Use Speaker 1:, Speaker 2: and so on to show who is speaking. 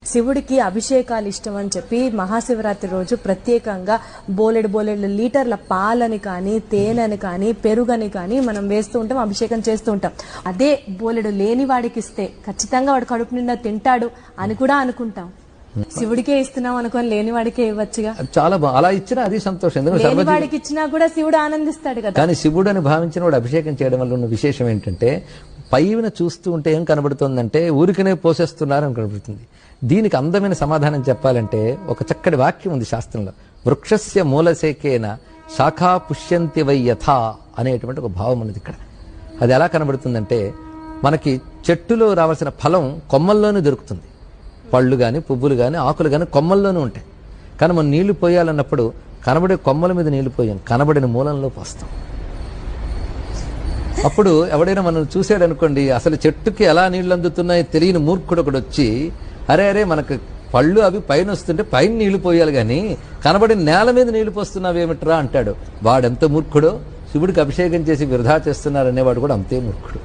Speaker 1: శివుడికి అభిషేకాలు ఇష్టం అని చెప్పి మహాశివరాత్రి రోజు ప్రత్యేకంగా బోలెడు లీటర్ల పాలని కానీ తేనెని కానీ పెరుగని కానీ మనం వేస్తూ ఉంటాం, అభిషేకం చేస్తూ ఉంటాం. అదే బోలెడు లేని వాడికి ఇస్తే ఖచ్చితంగా వాడు కడుపు నిండా తింటాడు అని కూడా అనుకుంటాం. శివుడికే ఇస్తున్నాం అనుకోని లేని వాడికే ఇవ్వచ్చుగా.
Speaker 2: చాలా అలా ఇచ్చినా అది సంతోషం.
Speaker 1: లేని వాడికి ఇచ్చినా కూడా శివుడు ఆనందిస్తాడు కదా.
Speaker 2: కానీ శివుడు అని భావించిన వాడు అభిషేకం చేయడం వల్ల ఉన్న విశేషం ఏంటంటే పైన చూస్తూ ఉంటే ఏం కనబడుతుందంటే ఊరికనే పోసేస్తున్నారని కనబడుతుంది. దీనికి అందమైన సమాధానం చెప్పాలంటే ఒక చక్కటి వాక్యం ఉంది శాస్త్రంలో. వృక్షస్య మూలశేకేన శాఖా పుష్యంతి వై యథా అనేటువంటి ఒక భావం ఉన్నది ఇక్కడ. అది ఎలా కనబడుతుందంటే మనకి చెట్టులో రావాల్సిన ఫలం కొమ్మల్లోనే దొరుకుతుంది. పళ్ళు కానీ పువ్వులు కానీ ఆకులు కానీ కొమ్మల్లోనే ఉంటాయి. కానీ మనం నీళ్లు పోయాలన్నప్పుడు కనబడే కొమ్మల మీద నీళ్లు పోయాం, కనబడిన మూలంలో పోస్తాం. అప్పుడు ఎవడైనా మనం చూసాడు అనుకోండి, అసలు చెట్టుకి ఎలా నీళ్లు అందుతున్నాయో తెలియని మూర్ఖుడు ఒకడు వచ్చి అరే మనకు పళ్ళు అవి పైన వస్తుంటే పైన నీళ్లు పోయాలి కానీ కనబడిన నేల మీద నీళ్లు పోస్తున్నావేమిట్రా అంటాడు. వాడెంత మూర్ఖుడో, శివుడికి అభిషేకం చేసి వృధా చేస్తున్నారనేవాడు కూడా అంతే మూర్ఖుడు.